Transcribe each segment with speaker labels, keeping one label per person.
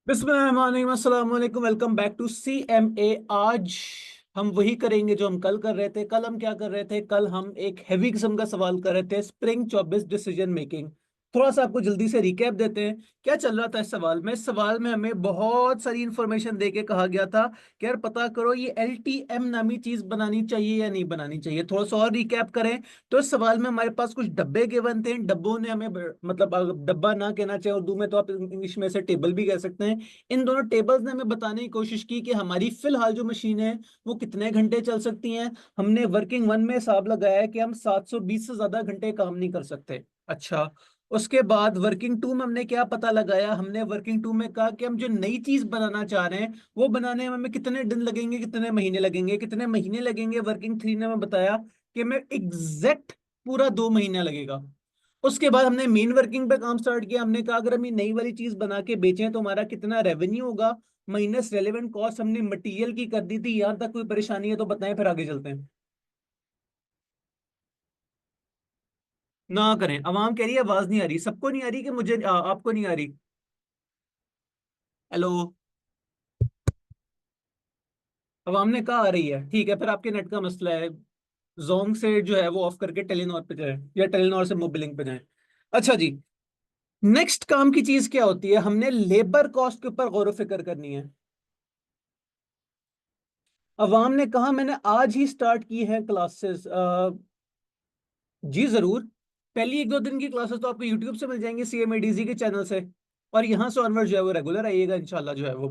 Speaker 1: बिस्मिल्लाहिर्रहमानिर्रहीम, अस्सलाम वालेकुम। Welcome back to CMA। आज हम वही करेंगे जो हम कल कर रहे थे। कल हम क्या कर रहे थे? कल हम एक हैवी किस्म का सवाल कर रहे थे, स्प्रिंग 24 डिसीजन मेकिंग। थोड़ा सा आपको जल्दी से रिकैप देते हैं क्या चल रहा था इस सवाल में। इस सवाल में हमें बहुत सारी इंफॉर्मेशन देके कहा गया था कि यार पता करो ये LTM नामी चीज बनानी चाहिए या नहीं बनानी चाहिए। थोड़ा सा और रिकैप करें तो इस सवाल में हमारे पास कुछ डब्बे गिवन थे। इन डब्बों ने हमें मतलब अगर डब्बा ना कहना चाहे उर्दू में तो आप इंग्लिश में से टेबल भी कह सकते हैं। इन दोनों टेबल्स ने हमें बताने की कोशिश की कि हमारी फिलहाल जो मशीन है वो कितने घंटे चल सकती हैं। हमने वर्किंग वन में हिसाब लगाया है कि हम 720 से ज्यादा घंटे काम नहीं कर सकते। अच्छा, उसके बाद वर्किंग टू में हमने क्या पता लगाया? हमने वर्किंग टू में कहा कि हम जो नई चीज बनाना चाह रहे हैं वो बनाने में हमें कितने दिन लगेंगे, कितने महीने लगेंगे। कितने महीने लगेंगे वर्किंग थ्री ने हमें बताया कि हमें एग्जैक्ट पूरा 2 महीना लगेगा। उसके बाद हमने मेन वर्किंग पे काम स्टार्ट किया। हमने कहा अगर हम ये नई वाली चीज बना के बेचें तो हमारा कितना रेवेन्यू होगा, माइनस रेलेवेंट कॉस्ट हमने मटेरियल की कर दी थी। यहां तक कोई परेशानी है तो बताएं, फिर आगे चलते हैं। ना करें, आवाम कह रही है आवाज नहीं आ रही। सबको नहीं आ रही कि मुझे आपको नहीं आ रही? हेलो। आवाम ने कहा आ रही है, ठीक है, फिर आपके नेट का मसला है। जोंग से जो है वो ऑफ करके टेलीनॉर पे जाए या टेलीनॉर से मोबिलिंग पे जाए। अच्छा जी, नेक्स्ट काम की चीज क्या होती है? हमने लेबर कॉस्ट के ऊपर गौर फिक्र करनी है। अवाम ने कहा मैंने आज ही स्टार्ट की है क्लासेस। जी जरूर। पहली एक दो दिन की क्लासेस तो आपको यूट्यूब से मिल जाएंगी, CMADZ के चैनल से। और यहाँ से ऑनवर्ड जो है वो रेगुलर आइएगा, इंशाल्लाह जो है वो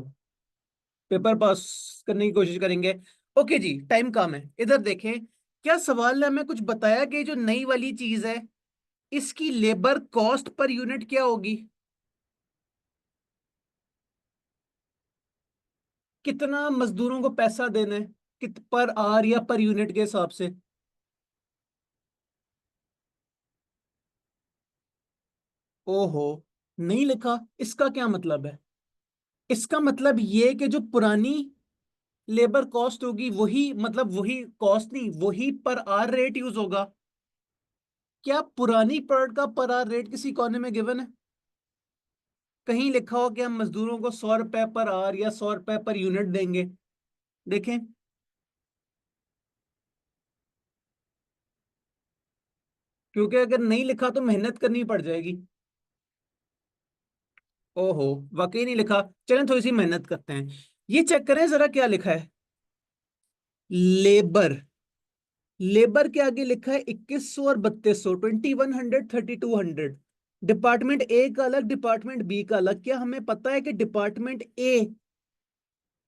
Speaker 1: पेपर पास करने की कोशिश करेंगे। ओके जी, टाइम कम है, इधर देखें। क्या सवाल ने हमें कुछ बताया कि जो नई वाली चीज है इसकी लेबर कॉस्ट पर यूनिट क्या होगी? कितना मजदूरों को पैसा देना है, कित पर आर या पर यूनिट के हिसाब से? ओहो, नहीं लिखा। इसका क्या मतलब है? इसका मतलब ये कि जो पुरानी लेबर कॉस्ट होगी वही, मतलब वही कॉस्ट नहीं, वही पर आर रेट यूज होगा। क्या पुरानी प्रोडक्ट का पर आर रेट किसी कोने में गिवन है? कहीं लिखा हो कि हम मजदूरों को 100 रुपए पर आवर या 100 रुपए पर यूनिट देंगे? देखें। क्योंकि अगर नहीं लिखा तो मेहनत करनी पड़ जाएगी। ओहो, वाकई नहीं लिखा। चलें थोड़ी सी मेहनत करते हैं। ये चेक करें जरा क्या लिखा है। लेबर। लेबर के आगे लिखा है 2100 और 3200, 2100, 3200। डिपार्टमेंट ए का अलग, डिपार्टमेंट बी का अलग। क्या हमें पता है कि डिपार्टमेंट ए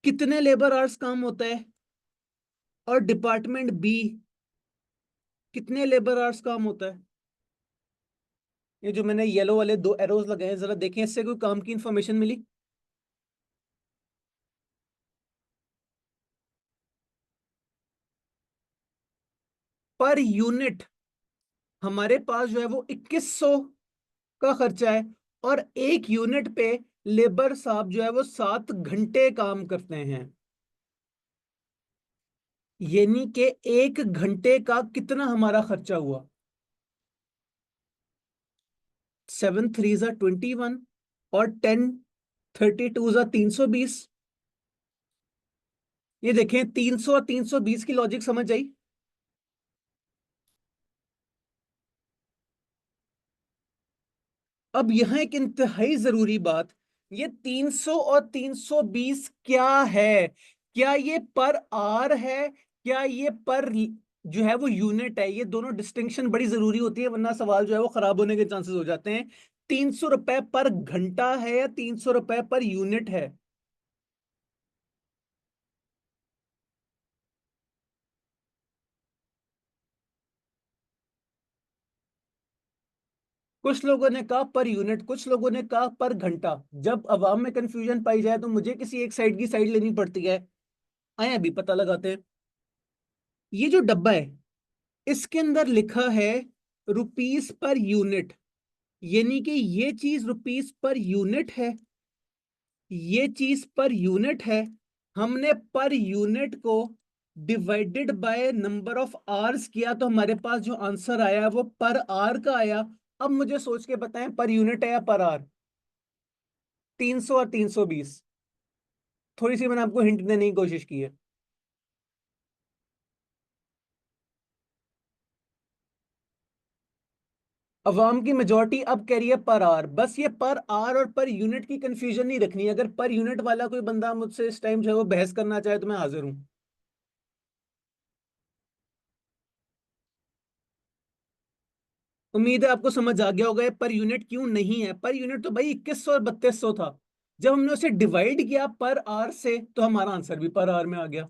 Speaker 1: कितने लेबर आवर्स काम होता है और डिपार्टमेंट बी कितने लेबर आवर्स काम होता है? ये जो मैंने येलो वाले दो एरोज लगाए हैं, जरा देखें इससे कोई काम की इंफॉर्मेशन मिली? पर यूनिट हमारे पास जो है वो 2100 का खर्चा है। और एक यूनिट पे लेबर साहब जो है वो 7 घंटे काम करते हैं। यानी कि 1 घंटे का कितना हमारा खर्चा हुआ? 7 3 जा 21 और 10 32 जा 320। ये देखें, 300 और 320 की लॉजिक समझ आई? अब यहां एक इंतहाई जरूरी बात, ये 300 और 320 क्या है? क्या ये पर आर है, क्या ये पर जो है वो यूनिट है? ये दोनों डिस्टिंक्शन बड़ी जरूरी होती है, वरना सवाल जो है वो खराब होने के चांसेस हो जाते हैं। 300 रुपए पर घंटा है या 300 रुपए पर यूनिट है? कुछ लोगों ने कहा पर यूनिट, कुछ लोगों ने कहा पर घंटा। जब अवाम में कंफ्यूजन पाई जाए तो मुझे किसी एक साइड की साइड लेनी पड़ती है। आए अभी पता लगाते हैं। ये जो डब्बा है इसके अंदर लिखा है रुपीस पर यूनिट। यानी कि ये चीज रुपीस पर यूनिट है, ये चीज पर यूनिट है। हमने पर यूनिट को divided by number of hours किया तो हमारे पास जो आंसर आया वो पर आवर का आया। अब मुझे सोच के बताएं पर यूनिट है या पर आवर? 300 और 320। थोड़ी सी मैंने आपको हिंट देने की कोशिश की है। अवाम की मेजोरिटी अब कह रही है पर आवर। बस ये पर आवर और पर यूनिट की कंफ्यूजन नहीं रखनी। अगर पर यूनिट वाला कोई बंदा मुझसे इस टाइम जो है वो बहस करना चाहे तो मैं हाजिर हूं। उम्मीद है आपको समझ आ गया होगा ये पर यूनिट क्यों नहीं है। पर यूनिट तो भाई 2100 और 3200 था। जब हमने उसे डिवाइड किया पर आवर से तो हमारा आंसर भी पर आवर में आ गया।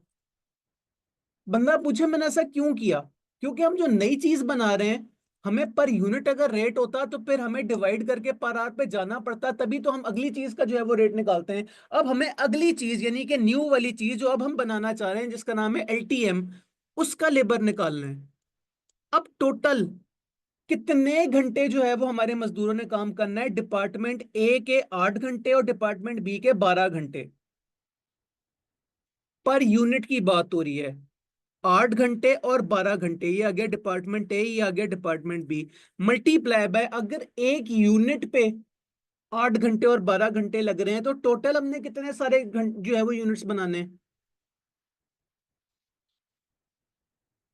Speaker 1: बंदा पूछे मैंने ऐसा क्यों किया? क्योंकि हम जो नई चीज बना रहे हैं, हमें पर यूनिट अगर रेट होता तो फिर हमें डिवाइड करके पर आवर पे जाना पड़ता, तभी तो हम अगली चीज का जो है वो रेट निकालते हैं। अब हमें अगली चीज यानी कि न्यू वाली चीज जो अब हम बनाना चाह रहे हैं जिसका नाम है एलटीएम, उसका लेबर निकालना है। अब टोटल कितने घंटे जो है वो हमारे मजदूरों ने काम करना है? डिपार्टमेंट ए के 8 घंटे और डिपार्टमेंट बी के 12 घंटे। पर यूनिट की बात हो रही है। 8 घंटे और 12 घंटे, ये आ गया डिपार्टमेंट ए, ये आ गया डिपार्टमेंट बी। मल्टीप्लाई बाय, अगर एक यूनिट पे 8 घंटे और 12 घंटे लग रहे हैं तो टोटल हमने कितने सारे जो है वो यूनिट्स बनाने हैं?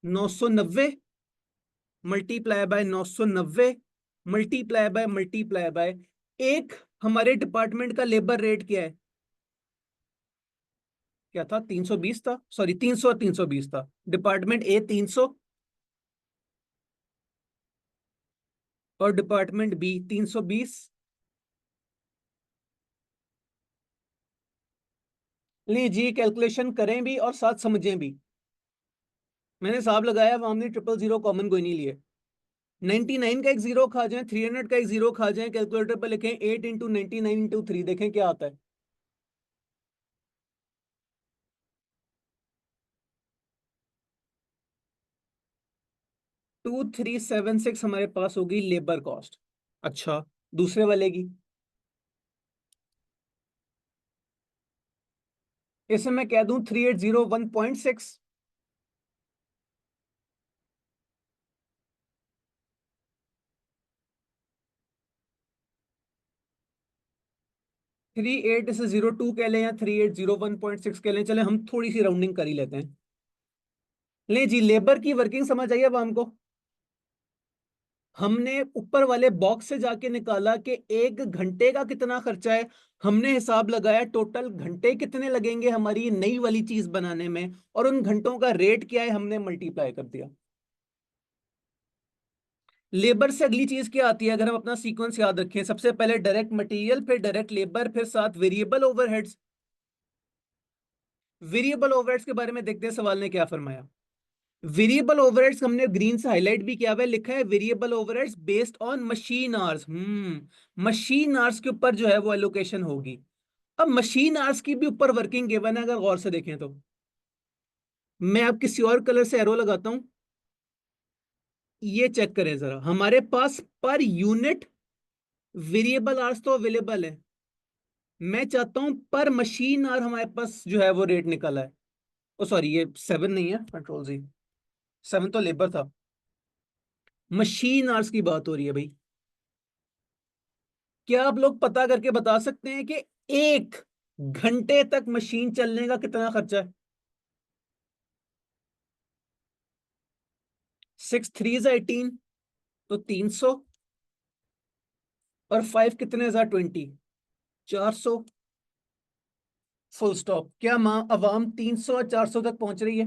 Speaker 1: 990 मल्टीप्लाई बाय 990 मल्टीप्लाई बाय एक हमारे डिपार्टमेंट का लेबर रेट क्या है? क्या था? 320 था, सॉरी 300 और 320 था। डिपार्टमेंट ए 300 और डिपार्टमेंट बी 320। लीजिए कैलकुलेशन करें भी और साथ समझें भी। मैंने हिसाब लगाया, वहां हमने 000 कॉमन कोई नहीं लिए। 99 का एक जीरो खा जाए, 300 का एक जीरो खा जाए, कैलकुलेटर पर लिखें 8 × 99 × 3, देखें क्या आता है। 2376 हमारे पास होगी लेबर कॉस्ट। अच्छा, दूसरे वाले की? इसे मैं कह दूं 3801.6। 3802 कह लें या 3801.6 कह लें, चले हम थोड़ी सी राउंडिंग कर ही लेते हैं। ले जी, लेबर की वर्किंग समझ आई अब हमको। हमने ऊपर वाले बॉक्स से जाके निकाला कि 1 घंटे का कितना खर्चा है। हमने हिसाब लगाया टोटल घंटे कितने लगेंगे हमारी नई वाली चीज बनाने में, और उन घंटों का रेट क्या है हमने मल्टीप्लाई कर दिया। लेबर से अगली चीज क्या आती है? अगर हम अपना सीक्वेंस याद रखें, सबसे पहले डायरेक्ट मटेरियल, फिर डायरेक्ट लेबर, फिर साथ वेरिएबल ओवरहेड्स। वेरिएबल ओवरहेड्स के बारे में देखते हैं सवाल ने क्या फरमाया। वेरिएबल ओवरहेड्स हमने ग्रीन से हाईलाइट भी किया हुआ है, लिखा है variable overheads based on machine hours. Machine hours के ऊपर जो है वो एलोकेशन होगी। अब मशीन आवर्स की भी ऊपर वर्किंग गिवन है, अगर गौर से देखें तो। मैं अब किसी और कलर से एरो लगाता हूं, ये चेक करें जरा। हमारे पास पर यूनिट वेरिएबल आवर्स तो अवेलेबल है। मैं चाहता हूं पर मशीन आवर हमारे पास जो है वो रेट निकला है। ओ सॉरी, ये 7 नहीं है, कंट्रोल जी। 7 तो लेबर था, मशीन आवर्स की बात हो रही है भाई। क्या आप लोग पता करके बता सकते हैं कि 1 घंटे तक मशीन चलने का कितना खर्चा है? 6 3 18, तो 300, और 5 कितने 20, 400। Full stop. क्या माँ अवाम 300 और 400 तक पहुंच रही है?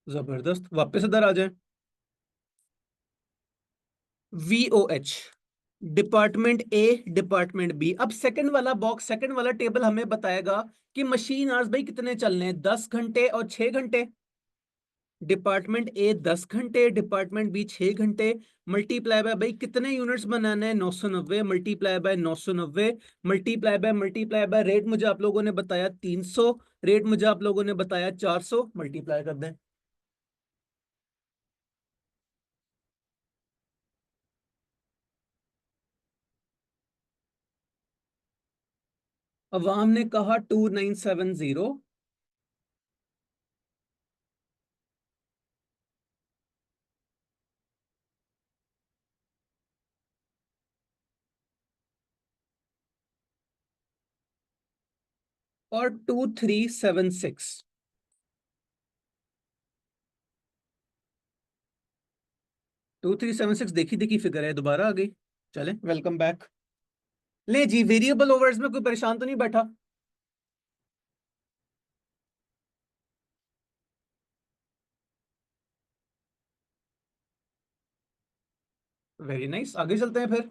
Speaker 1: जबरदस्त, वापस इधर आ जाए। VOH, department A, department B. अब सेकंड वाला बॉक्स, सेकंड वाला टेबल हमें बताएगा कि मशीन आवर्स भाई कितने चलने हैं, 10 घंटे और 6 घंटे। डिपार्टमेंट ए 10 घंटे, डिपार्टमेंट बी 6 घंटे। मल्टीप्लाई बाय भाई कितने यूनिट्स बनाने हैं? 990 multiply by 990 multiply by rate मुझे आप लोगों ने बताया 300, रेट मुझे आप लोगों ने बताया 400, मल्टीप्लाई कर दें। अवाम ने कहा 2970। और 2376। 2376 देखी देखी फिगर है, दोबारा आ गई। चले, वेलकम बैक। ले जी, वेरिएबल ओवर्स में कोई परेशान तो नहीं बैठा? वेरी नाइस, आगे चलते हैं फिर।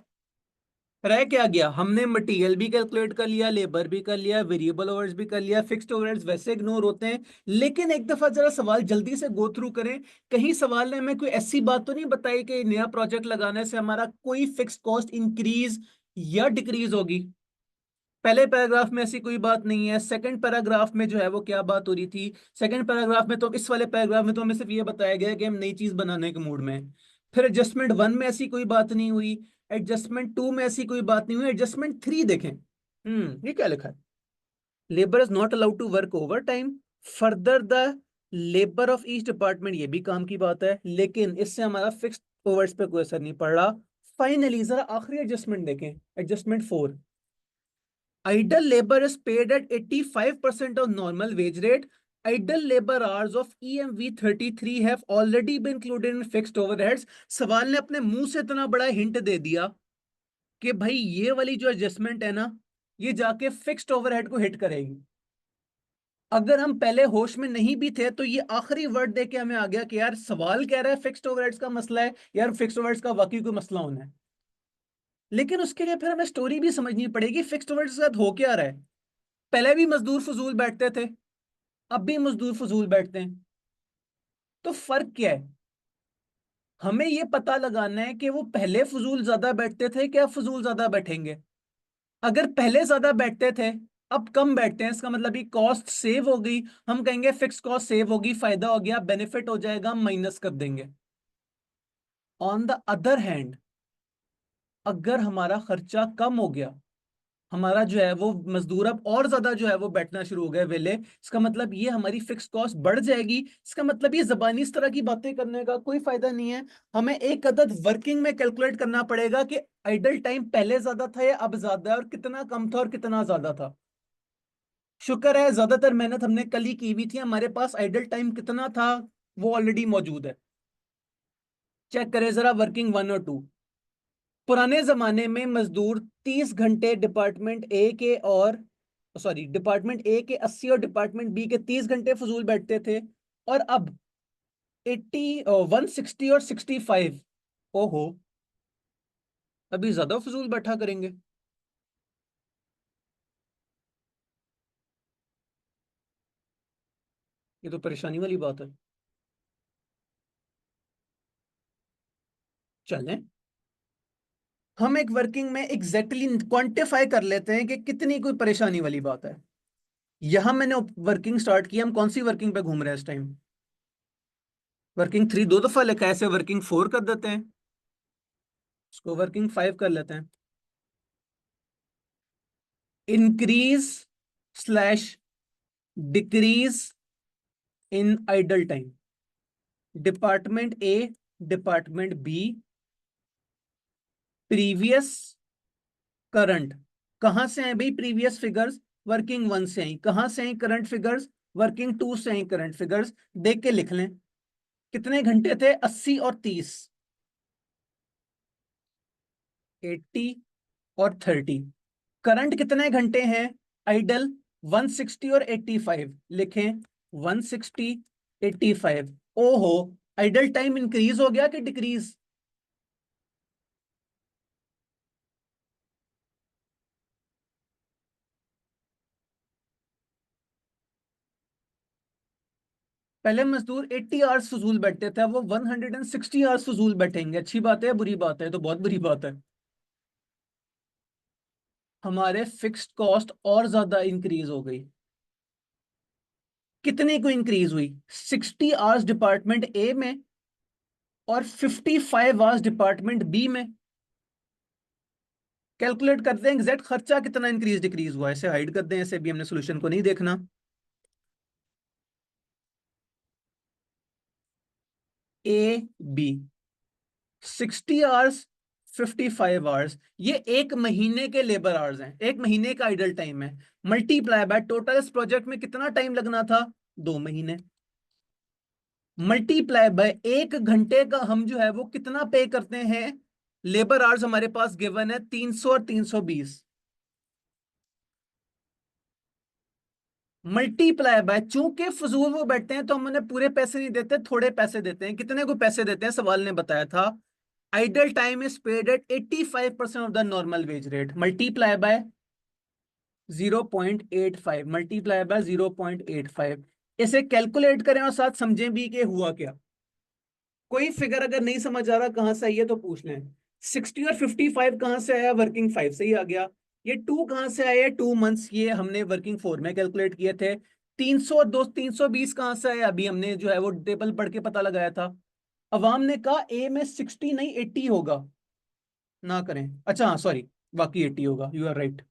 Speaker 1: रह क्या गया, हमने मटेरियल भी कैलकुलेट कर लिया, लेबर भी कर लिया, वेरिएबल ओवर्स भी कर लिया, फिक्स्ड ओवरहेड्स वैसे इग्नोर होते हैं। लेकिन एक दफा जरा सवाल जल्दी से गो थ्रू करें। कहीं सवाल ने हमें कोई ऐसी बात तो नहीं बताई कि नया प्रोजेक्ट लगाने से हमारा कोई फिक्स्ड कॉस्ट इंक्रीज या डिक्रीज होगी? पहले पैराग्राफ में ऐसी कोई बात नहीं है। सेकंड पैराग्राफ में जो है वो क्या बात हो रही थी? सेकंड पैराग्राफ में तो, इस वाले पैराग्राफ में तो हमें सिर्फ ये बताया गया कि हम नई चीज बनाने के मूड में हैं। फिर एडजस्टमेंट वन में ऐसी कोई बात नहीं हुई, एडजस्टमेंट टू में ऐसी कोई बात नहीं हुई, एडजस्टमेंट थ्री देखें। ये क्या लिखा है? Labour is not allowed to work overtime further the labour of each department, ये भी काम की बात है, लेकिन इससे हमारा फिक्स्ड ओवर्स पे कोई असर नहीं पड़ रहा। फाइनली जरा आखिरी एडजस्टमेंट देखें, adjustment four. Idle labor is paid at 85% of normal wage rate. Idle labor hours of EMV 33 have already been included in fixed overheads. सवाल ने अपने मुंह से इतना बड़ा हिंट दे दिया कि भाई ये वाली जो एडजस्टमेंट है ना, ये जाके फिक्स्ड ओवरहेड को हिट करेगी। अगर हम पहले होश में नहीं भी थे तो ये आखिरी वर्ड दे के हमें आ गया कि यार सवाल कह रहा है फिक्स्ड ओवरहेड्स का मसला है, यार फिक्स्ड ओवरहेड्स का वाकई कोई मसला होना है। लेकिन उसके लिए फिर हमें स्टोरी भी समझनी पड़ेगी, फिक्स्ड ओवरहेड्स के साथ हो क्या रहा है। पहले भी मजदूर फजूल बैठते थे, अब भी मजदूर फजूल बैठते हैं, तो फर्क क्या है? हमें यह पता लगाना है कि वो पहले फजूल ज्यादा बैठते थे क्या फजूल ज्यादा बैठेंगे। अगर पहले ज्यादा बैठते थे, अब कम बैठते हैं, इसका मतलब ये कॉस्ट सेव हो गई। हम कहेंगे फिक्स कॉस्ट सेव होगी, फायदा हो गया, बेनिफिट हो जाएगा, माइनस कर देंगे। ऑन द अदर हैंड, अगर हमारा खर्चा कम हो गया, हमारा जो है वो मजदूर अब और ज्यादा जो है वो बैठना शुरू हो गए वेले, इसका मतलब ये हमारी फिक्स कॉस्ट बढ़ जाएगी। इसका मतलब ये जबानी इस तरह की बातें करने का कोई फायदा नहीं है। हमें एक अदद वर्किंग में कैलकुलेट करना पड़ेगा कि आइडल टाइम पहले ज्यादा था या अब ज्यादा है, और कितना कम था और कितना ज्यादा था। शुक्र है ज्यादातर मेहनत हमने कल ही की हुई थी, हमारे पास आइडल टाइम कितना था वो ऑलरेडी मौजूद है। चेक करें जरा वर्किंग वन और टू। पुराने जमाने में मजदूर 30 घंटे डिपार्टमेंट ए के, और सॉरी डिपार्टमेंट ए के 80 और डिपार्टमेंट बी के 30 घंटे फजूल बैठते थे। और अब 80, 160 और 65, ओहो, अभी ज्यादा फजूल बैठा करेंगे। ये तो परेशानी वाली बात है। चलें, हम एक वर्किंग में एग्जैक्टली क्वांटिफाई कर लेते हैं कि कितनी कोई परेशानी वाली बात है। यहां मैंने वर्किंग स्टार्ट की, हम कौन सी वर्किंग पे घूम रहे हैं इस टाइम? वर्किंग थ्री दो दफा लिखा है, ऐसे वर्किंग फोर कर देते हैं, इसको वर्किंग फाइव कर लेते हैं। Increase slash decrease in idle time, department A, department B, previous, current. कहां से आई भाई प्रीवियस फिगर्स? वर्किंग वन से आई। कहां से आई करंट फिगर्स? वर्किंग टू से आई करंट फिगर्स। देख के लिख लें, कितने घंटे थे? 80 और 30, 80 और 30। करंट कितने घंटे हैं आइडल? 160 और 85, लिखें 160, 85। ओहो, आइडल टाइम इंक्रीज हो गया कि डिक्रीज? पहले मजदूर 80 आवर्स फजूल बैठते थे, वो 160 आवर्स फजूल बैठेंगे। अच्छी बात है बुरी बात है? तो बहुत बुरी बात है। हमारे फिक्स्ड कॉस्ट और ज्यादा इंक्रीज हो गई। कितने को इंक्रीज हुई? 60 आवर्स डिपार्टमेंट ए में और 55 आवर्स डिपार्टमेंट बी में। कैलकुलेट करते हैं एग्जैक्ट खर्चा कितना इंक्रीज डिक्रीज हुआ है। इसे हाइड कर दें, ऐसे भी हमने सोल्यूशन को नहीं देखना। ए बी, 60 आवर्स 55 आवर्स, ये एक महीने के लेबर आवर्स हैं, एक महीने का आइडल टाइम है। मल्टीप्लाई बाय टोटल इस प्रोजेक्ट में कितना टाइम लगना था, 2 महीने। मल्टीप्लाई बाय 1 घंटे का हम जो है वो कितना पे करते हैं, लेबर आवर्स हमारे पास गिवन है 300 और 320। मल्टीप्लाई बाय, चूंकि फजूल वो बैठते हैं तो हम उन्हें पूरे पैसे नहीं देते, थोड़े पैसे देते हैं। कितने को पैसे देते हैं, सवाल ने बताया था idle time is paid at 85% of the normal wage rate, multiply by 0.85, multiply by 0.85। इसे कैलकुलेट करें और साथ समझें भी कि हुआ क्या। कोई फिगर अगर नहीं समझ आ रहा कहां से आई है तो पूछ लें। 60 और 55 कहां से आया, वर्किंग 5 से ही आ गया। ये 2 कहां से आया, 2 मंथ्स, ये हमने वर्किंग 4 में कैलकुलेट किए थे। 300 दो 320 कहां से आया, अभी हमने जो है वो टेबल पढ़ के पता लगाया था। अवाम ने कहा ए में 60 नहीं 80 होगा, ना करें, अच्छा हाँ सॉरी, बाकी 80 होगा, यू आर राइट,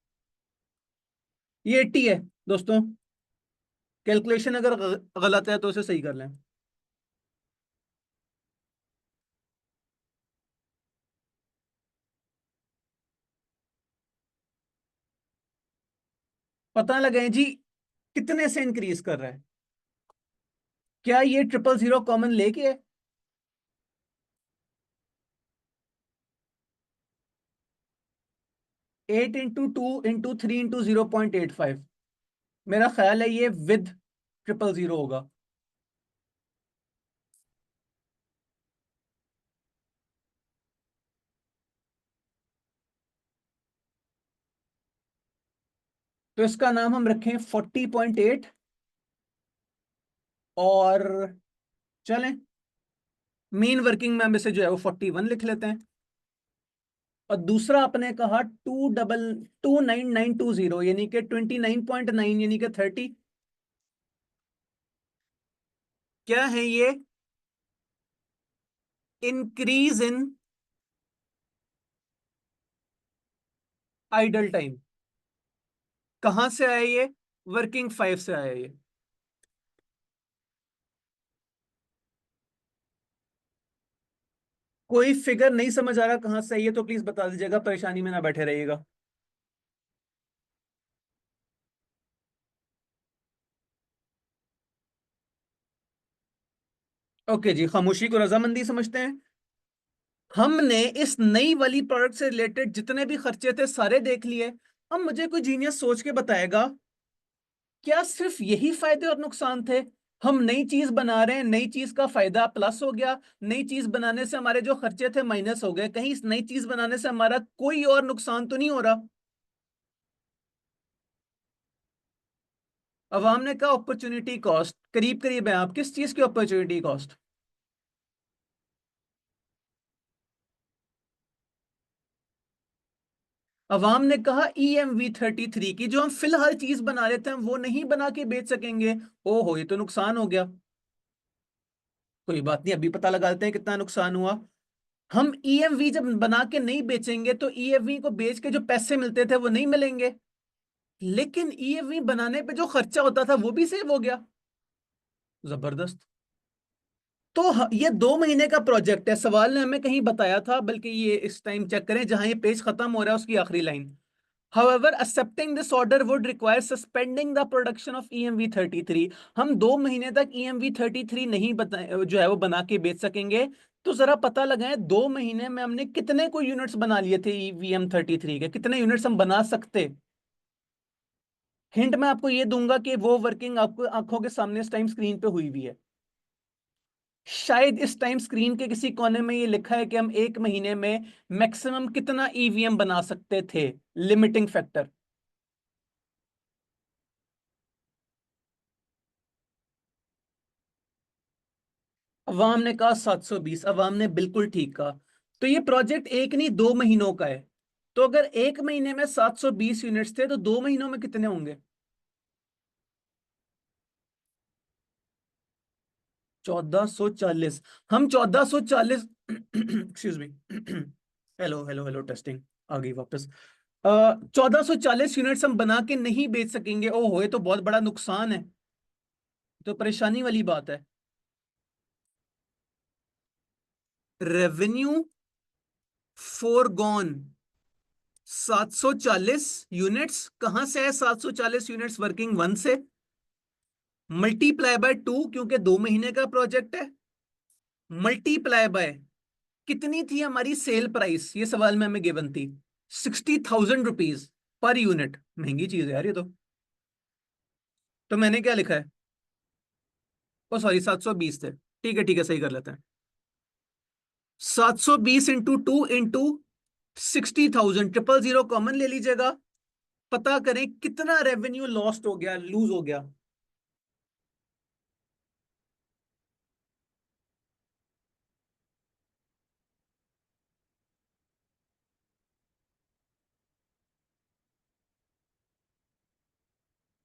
Speaker 1: ये 80 है दोस्तों। कैलकुलेशन अगर गलत है तो उसे सही कर लें। पता लगाए जी कितने से इंक्रीज कर रहा है। क्या ये 000 कॉमन लेके है, 8 इंटू 2 इंटू 3 इंटू 0.85, मेरा ख्याल है ये विद 000 होगा। तो इसका नाम हम रखें 40.8, और चलें मेन वर्किंग में हम इसे जो है वो 41 लिख लेते हैं। और दूसरा आपने कहा 29920, यानी कि 29.9, यानी कि 30। क्या है ये, इंक्रीज इन आइडल टाइम। कहां से आया ये, वर्किंग 5 से आया ये। कोई फिगर नहीं समझ आ रहा कहां से आई है तो प्लीज बता दीजिएगा, परेशानी में ना बैठे रहिएगा। ओके जी, खामोशी को रजामंदी समझते हैं। हमने इस नई वाली प्रोडक्ट से रिलेटेड जितने भी खर्चे थे सारे देख लिए। अब मुझे कोई जीनियस सोच के बताएगा, क्या सिर्फ यही फायदे और नुकसान थे। हम नई चीज बना रहे हैं, नई चीज का फायदा प्लस हो गया, नई चीज बनाने से हमारे जो खर्चे थे माइनस हो गए, कहीं इस नई चीज बनाने से हमारा कोई और नुकसान तो नहीं हो रहा। अवाम ने कहा अपॉर्चुनिटी कॉस्ट, करीब करीब है आप, किस चीज की अपॉर्चुनिटी कॉस्ट। अवाम ने कहा EMV33 की, जो हम फिलहाल चीज बना रहे थे हम वो नहीं बना के बेच सकेंगे। ओहो, ये तो नुकसान हो गया। कोई बात नहीं, अभी पता लगा लेते हैं कितना नुकसान हुआ। हम EMV जब बना के नहीं बेचेंगे तो EMV को बेच के जो पैसे मिलते थे वो नहीं मिलेंगे, लेकिन EMV बनाने पे जो खर्चा होता था वो भी सेव हो गया। जबरदस्त। तो ये 2 महीने का प्रोजेक्ट है, सवाल ने हमें कहीं बताया था, बल्कि ये इस टाइम चेक करें जहां ये पेज खत्म हो रहा है उसकी आखिरी line. However, accepting this order would require suspending the production of EMV33। हम 2 महीने तक EMV33 नहीं जो है वो बना के बेच सकेंगे। तो जरा पता लगाएं 2 महीने में हमने कितने को यूनिट्स बना लिए थे EVM33 के, कितने यूनिट्स हम बना सकते। हिंट मैं आपको ये दूंगा कि वो वर्किंग आपको आंखों के सामने इस टाइम स्क्रीन पे हुई हुई है। शायद इस टाइम स्क्रीन के किसी कोने में ये लिखा है कि हम 1 महीने में मैक्सिमम कितना EVM बना सकते थे, लिमिटिंग फैक्टर। अवाम ने कहा 720, अवाम ने बिल्कुल ठीक कहा। तो ये प्रोजेक्ट एक नहीं 2 महीनों का है। तो अगर 1 महीने में 720 यूनिट्स थे तो 2 महीनों में कितने होंगे, 1440। हम 1440 excuse me, hello hello hello testing, आ गई वापस। 1440 यूनिट्स हम बना के नहीं बेच सकेंगे, ओहो ये तो बहुत बड़ा नुकसान है, तो परेशानी वाली बात है। Revenue foregone 740 units. कहां से है 740 यूनिट्स? वर्किंग वन से। मल्टीप्लाई बाय टू, क्योंकि 2 महीने का प्रोजेक्ट है। मल्टीप्लाई बाय कितनी थी हमारी सेल प्राइस, ये सवाल में हमें गिवन थी 60,000 रुपीज पर यूनिट। महंगी चीज है यार ये तो मैंने क्या लिखा है? ओ सॉरी, 720 थे। ठीक है, सही कर लेते हैं। 720 इंटू 2 इंटू 60,000, 000 कॉमन ले लीजिएगा। पता करें कितना रेवेन्यू लॉस्ट हो गया, लूज हो गया।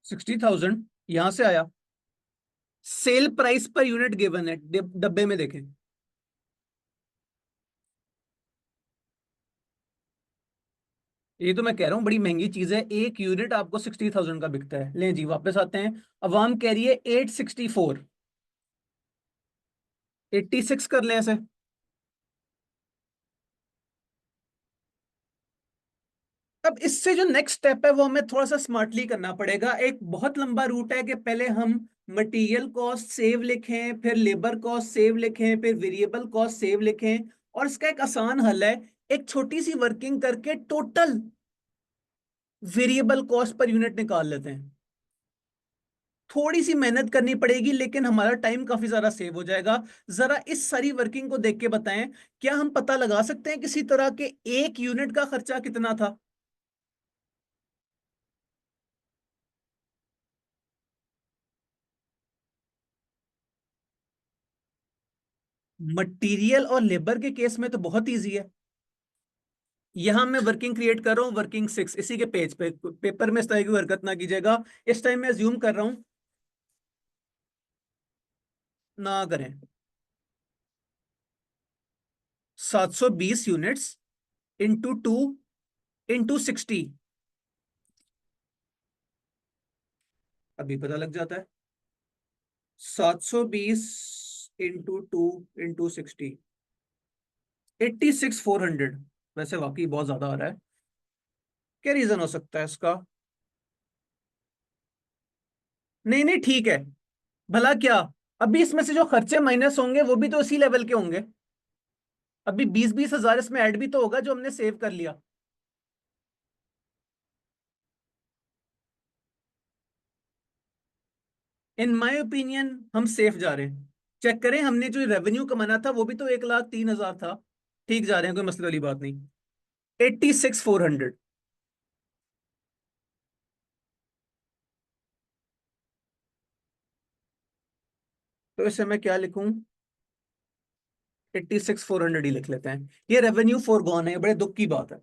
Speaker 1: 60,000 यहां से आया। Sale price per unit given है, डब्बे में देखें। ये तो मैं कह रहा हूं बड़ी महंगी चीज है, एक यूनिट आपको 60,000 का बिकता है। लें जी, वापस आते हैं। अवाम कह रही है 864। 86 कर लें ऐसे। अब इससे जो नेक्स्ट स्टेप है वो हमें थोड़ा सा स्मार्टली करना पड़ेगा। एक बहुत लंबा रूट है कि पहले हम मटेरियल कॉस्ट सेव लिखें, फिर लेबर कॉस्ट सेव लिखें, फिर वेरिएबल कॉस्ट सेव लिखें। और इसका एक आसान हल है, एक छोटी सी वर्किंग करके total variable cost per unit निकाल लेते हैं। थोड़ी सी मेहनत करनी पड़ेगी लेकिन हमारा टाइम काफी ज्यादा सेव हो जाएगा। जरा इस सारी वर्किंग को देख के बताएं, क्या हम पता लगा सकते हैं किसी तरह के एक यूनिट का खर्चा कितना था? मटेरियल और लेबर के केस में तो बहुत इजी है। यहां मैं वर्किंग क्रिएट कर रहा हूं, वर्किंग 6 इसी के पेज पे। पेपर में इस तरह की हरकत ना कीजिएगा। इस टाइम मैं ज्यूम कर रहा हूं, ना करें। 720 यूनिट्स इंटू 2 इंटू 60, अभी पता लग जाता है। 720 इंटू 2 इंटू 60, 86,400। वैसे वाकई बहुत ज्यादा आ रहा है। क्या रीजन हो सकता है इसका? नहीं नहीं, ठीक है। भला क्या, अभी इसमें से जो खर्चे माइनस होंगे वो भी तो इसी लेवल के होंगे। अभी 20-20 हजार इसमें ऐड भी तो होगा जो हमने सेव कर लिया। इन माय ओपिनियन हम सेफ जा रहे हैं। चेक करें, हमने जो रेवेन्यू कमाना था वो भी तो 1,03,000 था। ठीक जा रहे हैं, कोई मसले वाली बात नहीं। 86,400। तो इसे मैं क्या लिखूं? 86,400 ही लिख लेते हैं। ये रेवेन्यू फोरगॉन है, बड़े दुख की बात है।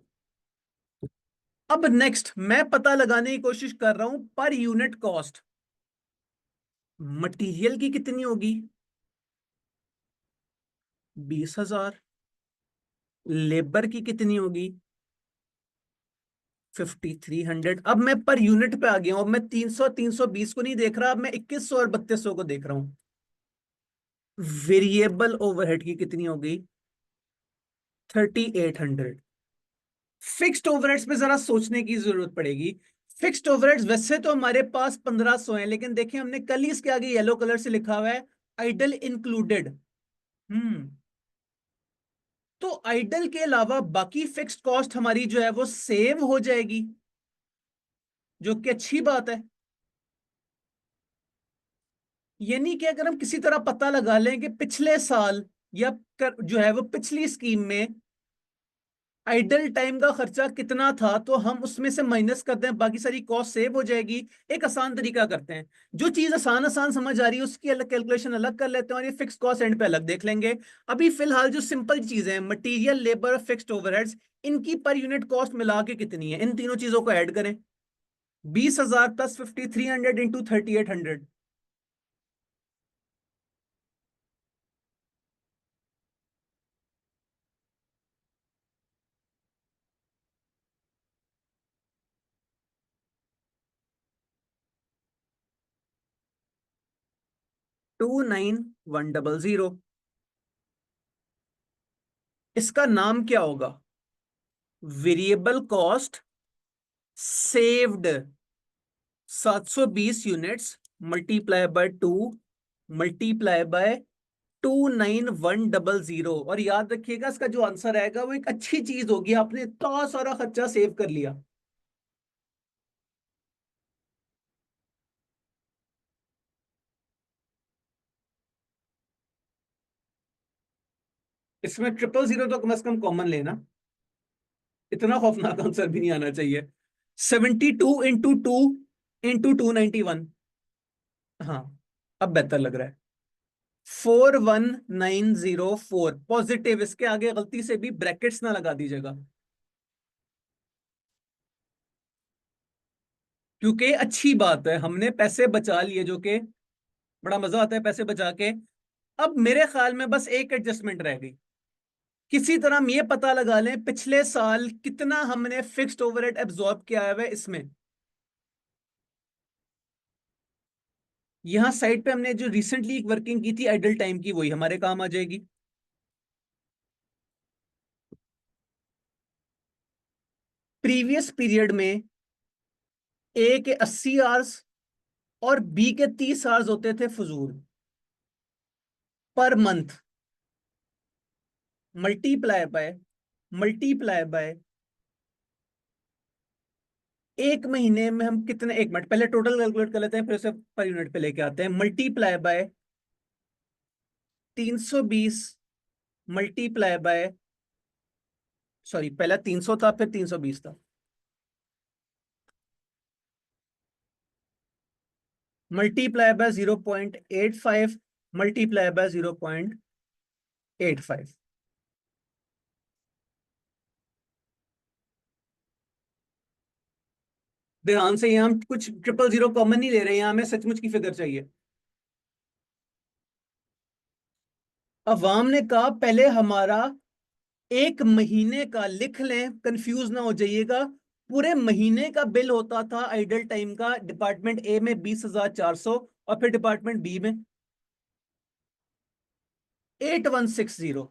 Speaker 1: अब नेक्स्ट मैं पता लगाने की कोशिश कर रहा हूं पर यूनिट कॉस्ट। मटेरियल की कितनी होगी? 20,000। लेबर की कितनी होगी? 5,300। अब मैं पर यूनिट पे आ गया हूं। अब मैं 300 320 को नहीं देख रहा, अब मैं 2,100 और 3,200 को देख रहा हूं। वेरिएबल ओवरहेड की कितनी होगी? 3,800। फिक्स्ड ओवरहेड्स पे जरा सोचने की जरूरत पड़ेगी। फिक्स्ड ओवरहेड्स वैसे तो हमारे पास 1,500 है, लेकिन देखिए हमने कल ही इसके आगे येलो कलर से लिखा हुआ है आइडल इंक्लूडेड। हम्म। तो आइडल के अलावा बाकी फिक्स्ड कॉस्ट हमारी जो है वो सेव हो जाएगी, जो कि अच्छी बात है। यानी कि अगर हम किसी तरह पता लगा लें कि पिछले साल या जो है वो पिछली स्कीम में आइडल टाइम का खर्चा कितना था, तो हम उसमें से माइनस कर दें, बाकी सारी कॉस्ट सेव हो जाएगी। एक आसान तरीका करते हैं, जो चीज आसान आसान समझ आ रही है उसकी अलग कैलकुलेशन अलग कर लेते हैं और ये फिक्स कॉस्ट एंड पे अलग देख लेंगे। अभी फिलहाल जो सिंपल चीजें हैं, मटेरियल, लेबर, फिक्स्ड ओवरहेड्स, इनकी पर यूनिट कॉस्ट मिला के कितनी है, इन तीनों चीजों को ऐड करें। 20,000 प्लस 5,300 इंटू 3,800। 29,100। इसका नाम क्या होगा? Variable cost saved 720 units multiply by 2 multiply by 29100। और याद रखिएगा इसका जो आंसर आएगा वो एक अच्छी चीज होगी, आपने इतना सारा खर्चा सेव कर लिया। इसमें 000 तो कम से कम कॉमन लेना, इतना खौफनाक आंसर भी नहीं आना चाहिए। 72 इंटू 2 इंटू 291। हाँ, अब बेहतर लग रहा है। 41904 पॉजिटिव, इसके आगे गलती से भी ब्रैकेट्स ना लगा दीजिएगा, क्योंकि अच्छी बात है हमने पैसे बचा लिए, जो कि बड़ा मजा आता है पैसे बचा के। अब मेरे ख्याल में बस एक एडजस्टमेंट रह गई। किसी तरह हम ये पता लगा लें पिछले साल कितना हमने फिक्स्ड ओवरहेड एब्जॉर्ब किया है इसमें। यहां साइड पे हमने जो रिसेंटली एक वर्किंग की थी आइडल टाइम की, वही हमारे काम आ जाएगी। प्रीवियस पीरियड में ए के 80 आवर्स और बी के 30 आवर्स होते थे फजूल, पर मंथ मल्टीप्लाई बाय एक महीने में हम कितने, एक मिनट पहले टोटल कैलकुलेट कर लेते हैं फिर उसे पर यूनिट पे लेके आते हैं। Multiply by 320 multiply by, sorry पहला 300 था फिर 320 था, मल्टीप्लाई बाय 0.85 मल्टीप्लाई बाय 0.85। ध्यान से, यहाँ हम कुछ 000 कॉमन नहीं ले रहे हैं, यहाँ हमें सचमुच की फिगर चाहिए। अवाम ने कहा पहले हमारा एक महीने का लिख लें, कंफ्यूज ना हो जाइएगा। पूरे महीने का बिल होता था आइडल टाइम का डिपार्टमेंट ए में 20,400 और फिर डिपार्टमेंट बी में 8160।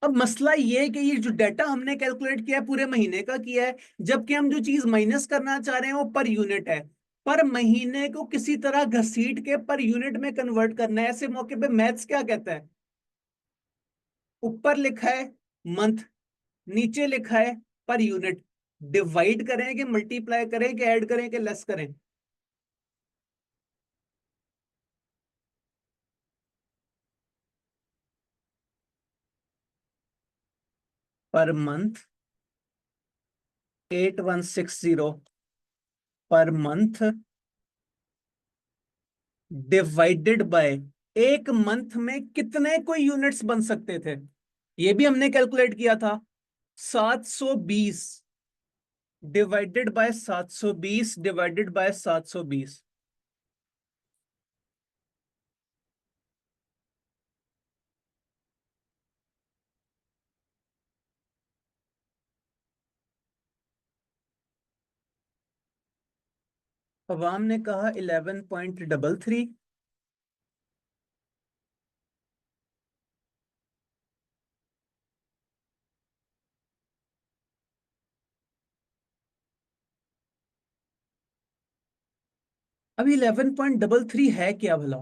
Speaker 1: अब मसला ये है कि ये जो डाटा हमने कैलकुलेट किया है पूरे महीने का किया है, जबकि हम जो चीज माइनस करना चाह रहे हैं वो पर यूनिट है। पर महीने को किसी तरह घसीट के पर यूनिट में कन्वर्ट करना है। ऐसे मौके पे मैथ्स क्या कहता है, ऊपर लिखा है मंथ, नीचे लिखा है पर यूनिट, डिवाइड करें कि मल्टीप्लाई करें कि ऐड करें कि लेस करें। Per month 8160 per month divided by एक मंथ में कितने कोई यूनिट्स बन सकते थे, ये भी हमने कैलकुलेट किया था। 720 डिवाइडेड बाय 720 डिवाइडेड बाय 720। अवाम ने कहा 11.33। अभी 11.33 है क्या भला?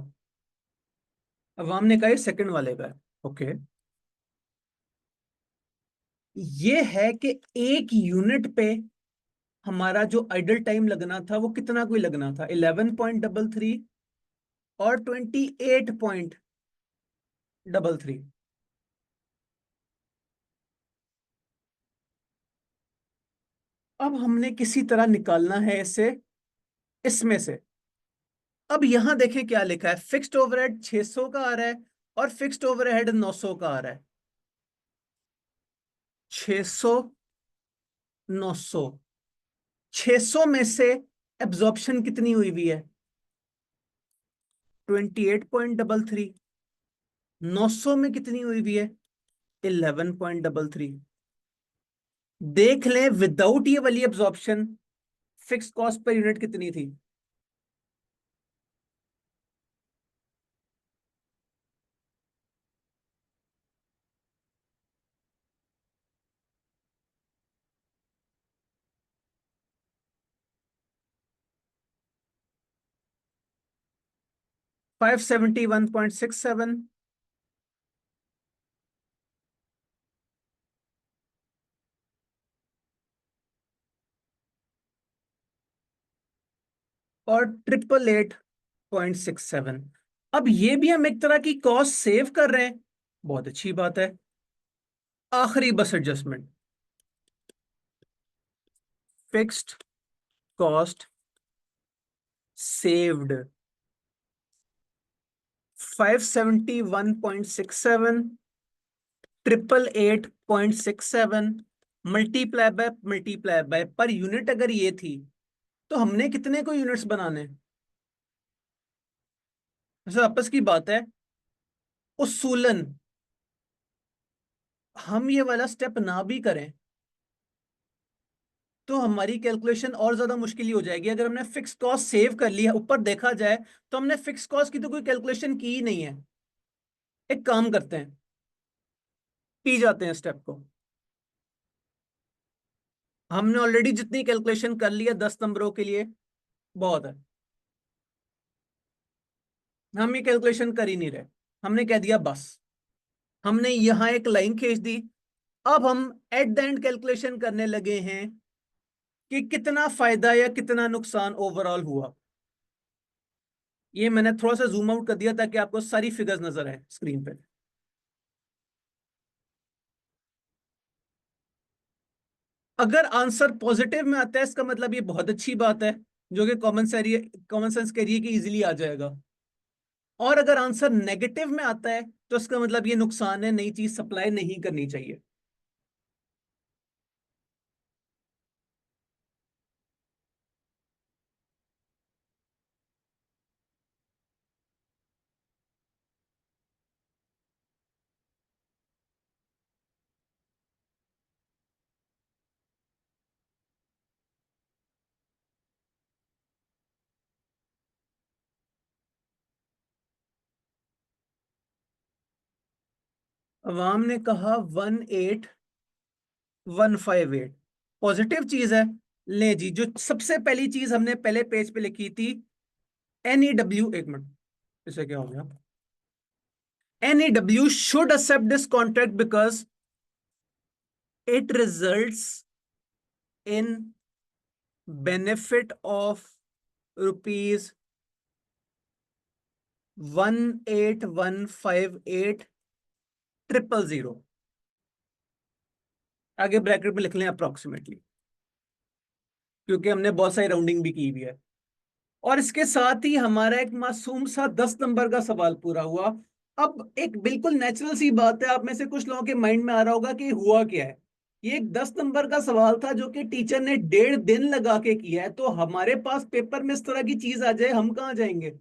Speaker 1: अवाम ने कहा सेकंड वाले का है। ओके, ये है कि एक यूनिट पे हमारा जो आइडल टाइम लगना था वो कितना कोई लगना था, 11.33 और 28.33। अब हमने किसी तरह निकालना है इसे इसमें से। अब यहां देखें क्या लिखा है, फिक्स्ड ओवरहेड 600 का आ रहा है और फिक्स्ड ओवरहेड 900 का आ रहा है। 600 900, 600 में से एब्जॉर्प्शन कितनी हुई हुई है, 28.33। 900 में कितनी हुई हुई है, 11.33। देख लें विदाउट ये वाली absorption fix cost per unit कितनी थी। 571.67 और 888.67। अब ये भी हम एक तरह की कॉस्ट सेव कर रहे हैं, बहुत अच्छी बात है। आखिरी बस adjustment, fixed cost saved 571.67, 888.67 multiply by per unit अगर ये थी तो हमने कितने को यूनिट्स बनाने? जैसे आपस की बात है, उसूलन हम ये वाला स्टेप ना भी करें तो हमारी कैलकुलेशन और ज्यादा मुश्किल ही हो जाएगी। अगर हमने फिक्स कॉस्ट सेव कर लिया, ऊपर देखा जाए तो हमने फिक्स कॉस्ट की तो कोई कैलकुलेशन की ही नहीं है। एक काम करते हैं, पी जाते हैं स्टेप को। हमने ऑलरेडी जितनी कैलकुलेशन कर ली है 10 नंबरों के लिए बहुत है, हम ये कैलकुलेशन कर ही नहीं रहे। हमने कह दिया बस, हमने यहां एक लाइन खींच दी। अब हम एट द एंड कैलकुलेशन करने लगे हैं कि कितना फायदा या कितना नुकसान ओवरऑल हुआ। ये मैंने थोड़ा सा जूम आउट कर दिया ताकि आपको सारी फिगर्स नजर आए स्क्रीन पे। अगर आंसर पॉजिटिव में आता है इसका मतलब ये बहुत अच्छी बात है, जो कि कॉमन सेंस कह रही है कि इजीली आ जाएगा। और अगर आंसर नेगेटिव में आता है तो इसका मतलब ये नुकसान है, नई चीज सप्लाई नहीं करनी चाहिए। अवाम ने कहा 18158, पॉजिटिव चीज है। ले जी, जो सबसे पहली चीज हमने पहले पेज पे लिखी थी, NEW, एक मिनट, इसे क्या हो गया, NEW should accept this contract because it results in benefit of rupees 18158,000। आगे ब्रैकेट में लिख लें अप्रोक्सीमेटली, क्योंकि हमने बहुत सारी राउंडिंग भी की हुई है। और इसके साथ ही हमारा एक मासूम सा 10 नंबर का सवाल पूरा हुआ। अब एक बिल्कुल नेचुरल सी बात है, आप में से कुछ लोगों के माइंड में आ रहा होगा कि हुआ क्या है। ये एक 10 नंबर का सवाल था जो कि टीचर ने 1.5 दिन लगा के किया है, तो हमारे पास पेपर में इस तरह की चीज आ जाए, हम कहाँ जाएंगे?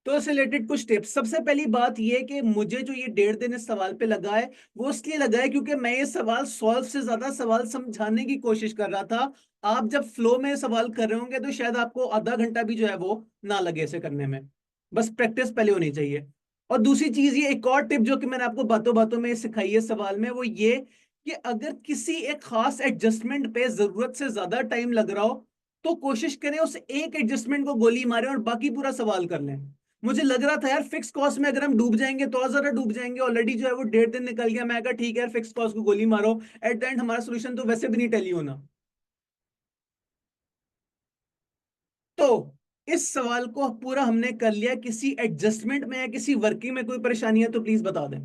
Speaker 1: तो इससे रिलेटेड कुछ टिप्स। सबसे पहली बात यह कि मुझे जो ये 1.5 दिन इस सवाल पे लगा है वो इसलिए लगा है क्योंकि मैं ये सवाल सॉल्व से ज्यादा सवाल समझाने की कोशिश कर रहा था। आप जब फ्लो में सवाल कर रहे होंगे तो शायद आपको आधा घंटा भी जो है वो ना लगे इसे करने में। बस प्रैक्टिस पहले होनी चाहिए। और दूसरी चीज, ये एक और टिप जो कि मैंने आपको बातों बातों में सिखाई है सवाल में, वो ये कि अगर किसी एक खास एडजस्टमेंट पे जरूरत से ज्यादा टाइम लग रहा हो तो कोशिश करें उस एक एडजस्टमेंट को गोली मारें और बाकी पूरा सवाल कर लें। मुझे लग रहा था यार फिक्स कॉस्ट में अगर हम डूब जाएंगे तो और ज्यादा डूब जाएंगे, ऑलरेडी जो है वो 1.5 दिन निकल गया। मैं कहा ठीक है यार, फिक्स कॉस्ट को गोली मारो, एट द एंड हमारा सोल्यूशन तो वैसे भी नहीं टैली होना। तो इस सवाल को पूरा हमने कर लिया। किसी एडजस्टमेंट में या किसी वर्किंग में कोई परेशानी है तो प्लीज बता दें।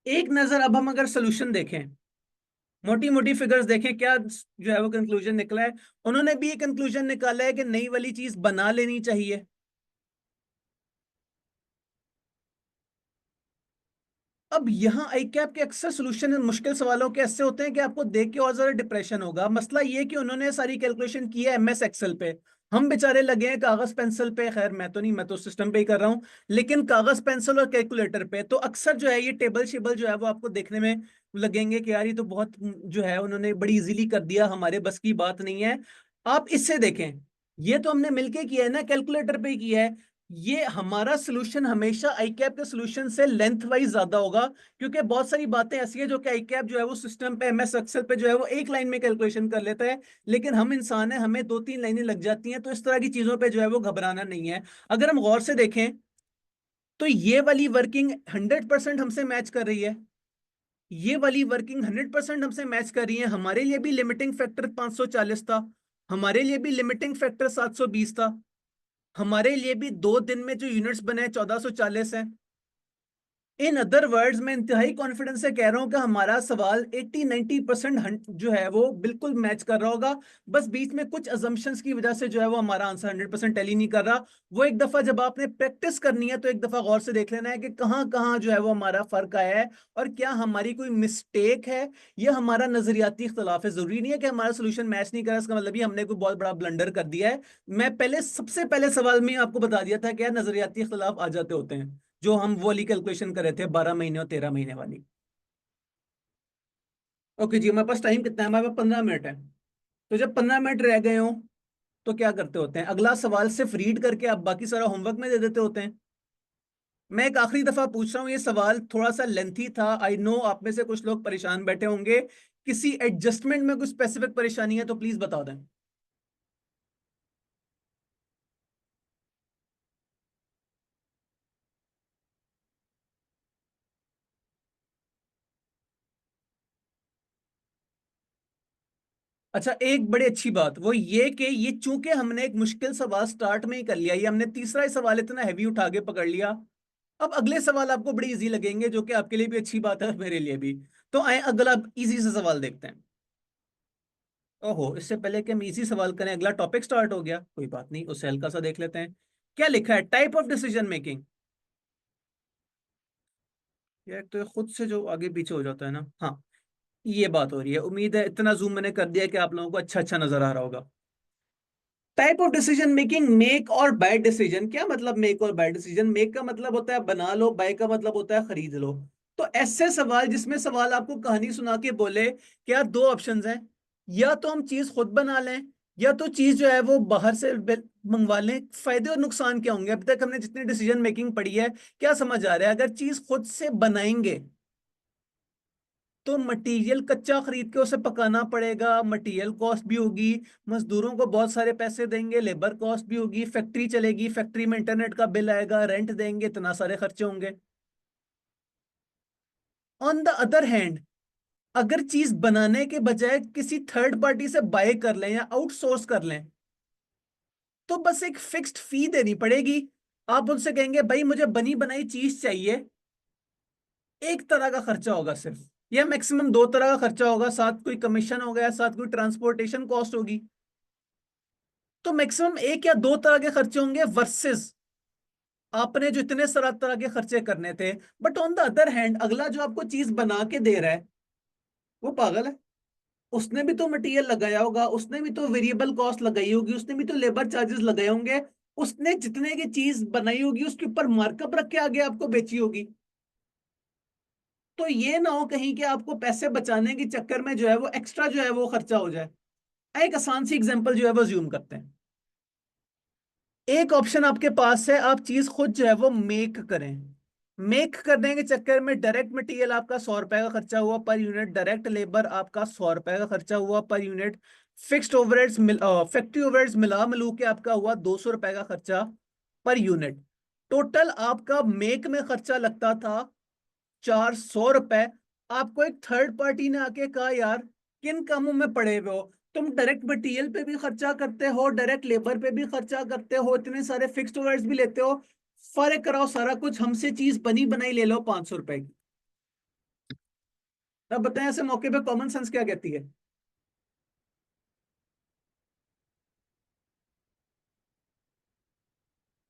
Speaker 1: एक नजर अब हम अगर सोल्यूशन देखें, मोटी मोटी फिगर्स देखें, क्या जो है वो कंक्लूजन निकला है। उन्होंने भी एक कंक्लूजन निकाला है कि नई वाली चीज बना लेनी चाहिए। अब यहाँ आई कैप के अक्सर सोल्यूशन इन मुश्किल सवालों के ऐसे होते हैं कि आपको देख के और ज्यादा डिप्रेशन होगा। मसला ये कि उन्होंने सारी कैलकुलेशन की है MS एक्सेल पे, हम बेचारे लगे हैं कागज पेंसिल पे। खैर मैं तो नहीं, मैं तो सिस्टम पे ही कर रहा हूँ, लेकिन कागज पेंसिल और कैलकुलेटर पे तो अक्सर जो है ये टेबल शेबल जो है वो आपको देखने में लगेंगे कि यार ये तो बहुत जो है उन्होंने बड़ी इजीली कर दिया, हमारे बस की बात नहीं है। आप इससे देखें, ये तो हमने मिलके किया है ना, कैलकुलेटर पे ही किया है। ये हमारा सोल्यूशन हमेशा आई कैप के सोल्यूशन से लेंथ वाइज ज्यादा होगा, क्योंकि बहुत सारी बातें ऐसी है जो कि आई कैप जो है वो सिस्टम पे, एमएस एक्सेल पे जो है वो एक लाइन में कैलकुलेशन कर लेता है, लेकिन हम इंसान है, हमें दो तीन लाइनें लग जाती हैं। तो इस तरह की चीजों पे जो है वो घबराना नहीं है। अगर हम गौर से देखें तो ये वाली वर्किंग 100% हमसे मैच कर रही है, ये वाली वर्किंग 100% हमसे मैच कर रही है। हमारे लिए भी लिमिटिंग फैक्टर 540 था, हमारे लिए भी लिमिटिंग फैक्टर 720 था, हमारे लिए भी 2 दिन में जो यूनिट्स बने 1440 है। इन अदर वर्ड्स में इंतहाई कॉन्फिडेंस से कह रहा हूं कि हमारा सवाल 80-90% जो है वो बिल्कुल मैच कर रहा होगा। बस बीच में कुछ अजम्पशंस की वजह से जो है वो हमारा आंसर 100% टैली नहीं कर रहा। वो एक दफा जब आपने प्रैक्टिस करनी है तो एक दफा गौर से देख लेना है कि कहाँ कहाँ जो है वो हमारा फर्क आया है, और क्या हमारी कोई मिस्टेक है या हमारा नजरियाती इख्तलाफ है। जरूरी नहीं है कि हमारा सोल्यूशन मैच नहीं करा, इसका मतलब ये हमने कोई बहुत बड़ा ब्लंडर कर दिया है। मैं पहले सबसे पहले सवाल में आपको बता दिया था कि यार नजरियाती इख्तलाफ आ जाते होते हैं, जो हम वो वाली कैलकुलेशन कर रहे थे 12 महीने और 13 महीने वाली। ओके जी, हमारे पास टाइम कितना है? हमारे पास 15 मिनट है। तो जब 15 मिनट रह गए हो तो क्या करते होते हैं, अगला सवाल सिर्फ रीड करके आप बाकी सारा होमवर्क में दे देते होते हैं। मैं एक आखिरी दफा पूछ रहा हूँ, ये सवाल थोड़ा सा लेंथी था, आई नो आप में से कुछ लोग परेशान बैठे होंगे। किसी एडजस्टमेंट में कुछ स्पेसिफिक परेशानी है तो प्लीज बता दें। अच्छा, एक बड़ी अच्छी बात वो ये कि ये चूंकि हमने एक मुश्किल सवाल स्टार्ट में ही कर लिया, ये हमने तीसरा ही सवाल इतना हैवी उठा के पकड़ लिया, अब अगले सवाल आपको बड़ी इजी लगेंगे, जो कि आपके लिए भी अच्छी बात है और मेरे लिए भी। तो आए अगला इजी से सवाल देखते हैं। ओहो, इससे पहले कि हम इजी सवाल करें अगला टॉपिक स्टार्ट हो गया, कोई बात नहीं, उससे हल्का सा देख लेते हैं। क्या लिखा है? Type of decision making. यार तो ये खुद से जो आगे पीछे हो जाता है ना, हाँ, ये बात हो रही है। उम्मीद है इतना जूम मैंने कर दिया कि आप लोगों को अच्छा अच्छा नजर आ रहा होगा। Type of decision making, make और बाय डिसीजन। क्या मतलब मेक और बाय डिसीजन? मेक का मतलब होता है बना लो, बाय का मतलब होता है खरीद लो। तो ऐसे सवाल जिसमें सवाल आपको कहानी सुना के बोले कि यार दो ऑप्शंस हैं, या तो हम चीज खुद बना लें या तो चीज जो है वो बाहर से मंगवा लें, फायदे और नुकसान क्या होंगे? अभी तक हमने जितनी डिसीजन मेकिंग पढ़ी है, क्या समझ आ रहा है? अगर चीज खुद से बनाएंगे तो मटेरियल कच्चा खरीद के उसे पकाना पड़ेगा, मटेरियल कॉस्ट भी होगी, मजदूरों को बहुत सारे पैसे देंगे, लेबर कॉस्ट भी होगी, फैक्ट्री चलेगी, फैक्ट्री में इंटरनेट का बिल आएगा, रेंट देंगे, इतना सारे खर्चे होंगे। ऑन द अदर हैंड, अगर चीज बनाने के बजाय किसी थर्ड पार्टी से बाय कर लें या आउटसोर्स कर लें, तो बस एक फिक्स्ड फी देनी पड़ेगी। आप उनसे कहेंगे भाई मुझे बनी बनाई चीज चाहिए, एक तरह का खर्चा होगा सिर्फ, या मैक्सिमम दो तरह का खर्चा होगा, साथ कोई कमीशन हो गया, साथ कोई ट्रांसपोर्टेशन कॉस्ट होगी। तो मैक्सिमम एक या दो तरह के खर्चे होंगे वर्सेस आपने जो इतने सारा तरह के खर्चे करने थे। But on the other hand, अगला जो आपको चीज बना के दे रहा है वो पागल है। उसने भी तो मटेरियल लगाया होगा, उसने भी तो वेरिएबल कॉस्ट लगाई होगी, उसने भी तो लेबर चार्जेस लगाए होंगे, उसने जितने की चीज बनाई होगी उसके ऊपर मार्कअप रख के आगे आपको बेची होगी। तो ये ना हो कहीं कि आपको पैसे बचाने के चक्कर में जो है वो एक्स्ट्रा जो है वो खर्चा हो जाए। एक आसान सी एग्जांपल जो है वो ज्यूम करते हैं। एक ऑप्शन आपके पास है, आप चीज खुद जो है वो मेक करें। मेक करने के चक्कर में डायरेक्ट मटेरियल आपका 100 रुपए का खर्चा हुआ पर यूनिट, डायरेक्ट लेबर आपका 100 रुपए का खर्चा हुआ per unit, fixed overheads factory overheads मिला मिलू के आपका हुआ 200 रुपए का खर्चा पर यूनिट। टोटल आपका मेक में खर्चा लगता था 400 रुपए। आपको एक थर्ड पार्टी ने आके कहा यार किन कामों में पड़े हुए हो, तुम डायरेक्ट मटेरियल पे भी खर्चा करते हो, डायरेक्ट लेबर पे भी खर्चा करते हो, इतने सारे फिक्स्ड ओवरहेड्स भी लेते हो, फर्क कराओ सारा कुछ, हमसे चीज बनी बनाई ले लो 500 रुपए की। अब बताएं ऐसे मौके पे कॉमन सेंस क्या कहती है?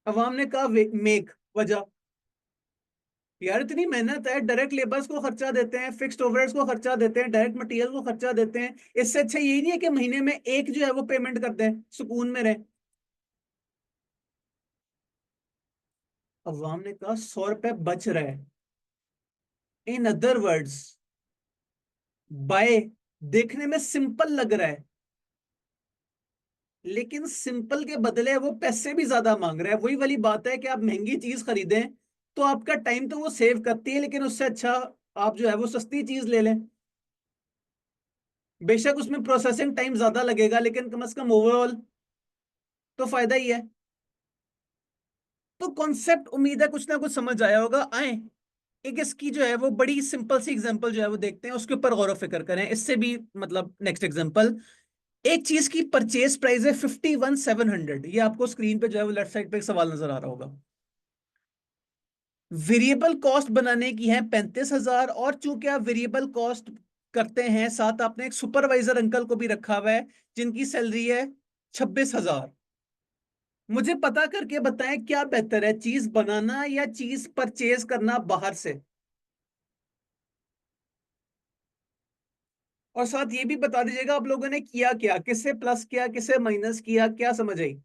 Speaker 1: अवाम ने कहा मेक, वजह यार इतनी मेहनत है, डायरेक्ट लेबर्स को खर्चा देते हैं, फिक्स्ड ओवरहेड्स को खर्चा देते हैं, डायरेक्ट मटेरियल को खर्चा देते हैं, इससे अच्छा यही नहीं है कि महीने में एक जो है वो पेमेंट कर दें, सुकून में रहे। अवाम ने कहा 100 रुपए बच रहा है। इन अदर वर्ड्स, बाय देखने में सिंपल लग रहा है, लेकिन सिंपल के बदले वो पैसे भी ज्यादा मांग रहा है। वही वाली बात है कि आप महंगी चीज खरीदें तो आपका टाइम तो वो सेव करती है, लेकिन उससे अच्छा आप जो है वो सस्ती चीज ले लें। बेशक उसमें प्रोसेसिंग टाइम ज्यादा लगेगा, लेकिन कम से कम ओवरऑल तो फायदा ही है। तो कॉन्सेप्ट उम्मीद है कुछ ना कुछ समझ आया होगा। आए एक इसकी जो है वो बड़ी सिंपल सी एग्जांपल जो है वो देखते हैं, उसके ऊपर गौर व फिक्र करें। इससे भी मतलब नेक्स्ट एग्जांपल, एक चीज की परचेज प्राइस है 51,700। ये आपको स्क्रीन पे जो है वो लेफ्ट साइड पे एक सवाल नजर आ रहा होगा। वेरिएबल कॉस्ट बनाने की है 35,000, और चूंकि आप वेरिएबल कॉस्ट करते हैं, साथ आपने एक सुपरवाइजर अंकल को भी रखा हुआ है जिनकी सैलरी है 26,000। मुझे पता करके बताएं क्या बेहतर है, चीज बनाना या चीज परचेज करना बाहर से। और साथ ये भी बता दीजिएगा आप लोगों ने किया क्या, किसे प्लस किया किसे माइनस किया, क्या समझ आई।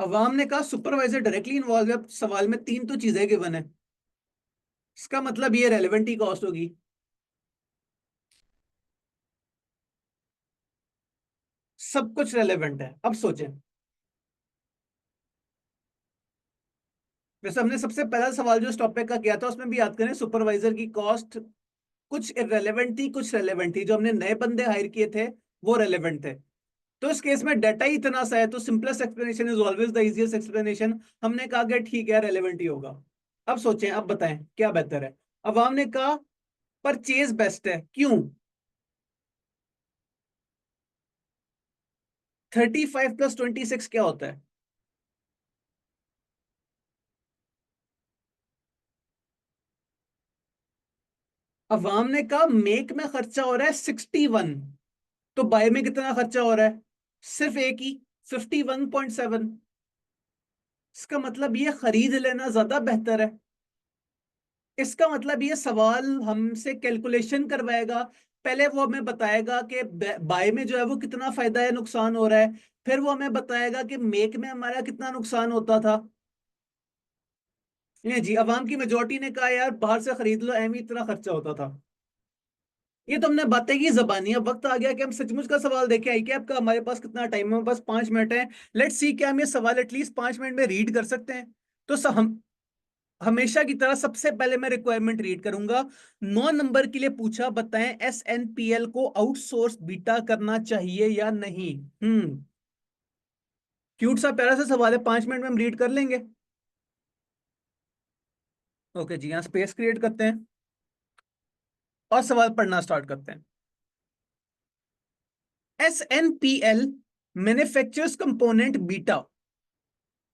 Speaker 1: अवाम ने कहा सुपरवाइजर डायरेक्टली इन्वॉल्व है, सवाल में तीन तो चीजें गिवन है, इसका मतलब ये रेलेवेंट ही कॉस्ट होगी। सब कुछ रेलेवेंट है। अब सोचें, वैसे हमने सबसे पहला सवाल जो इस टॉपिक का किया था उसमें भी याद करें, सुपरवाइजर की कॉस्ट कुछ इरेलेवेंट थी कुछ रेलेवेंट थी। जो हमने नए बंदे हायर किए थे वो रेलेवेंट थे। तो इस केस में डाटा ही इतना सा है, तो simplest explanation is always the easiest explanation. हमने कहा कि ठीक है रेलेवेंट ही होगा। अब सोचें, अब बताएं क्या बेहतर है। अवाम ने कहा परचेज बेस्ट है, क्यों? 35 + 26 क्या होता है? अवाम ने कहा मेक में खर्चा हो रहा है 61, तो बाय में कितना खर्चा हो रहा है? सिर्फ एक ही, 51.7। इसका मतलब ये खरीद लेना ज्यादा बेहतर है। इसका मतलब ये सवाल हमसे कैलकुलेशन करवाएगा। पहले वो हमें बताएगा कि बाय में जो है वो कितना फायदा है नुकसान हो रहा है, फिर वो हमें बताएगा कि मेक में हमारा कितना नुकसान होता था। ये जी अवाम की मेजोरिटी ने कहा यार बाहर से खरीद लो, एम ही इतना खर्चा होता था। ये तो हमने बातें की जबानी। अब वक्त आ गया कि हम सचमुच का सवाल देखे आई कि आपका, हमारे पास कितना टाइम है, बस 5 मिनट है। लेट्स सी क्या हम ये सवाल एटलीस्ट 5 मिनट में रीड कर सकते हैं। तो हम हमेशा की तरह सबसे पहले मैं रिक्वायरमेंट रीड करूंगा। 9 नंबर के लिए पूछा, बताएं SNPL को आउटसोर्स बीटा करना चाहिए या नहीं। क्यूट सा प्यारा सा सवाल है, 5 मिनट में हम रीड कर लेंगे। ओके जी, यहाँ स्पेस क्रिएट करते हैं और सवाल पढ़ना स्टार्ट करते हैं। SNPL manufacturers component beta,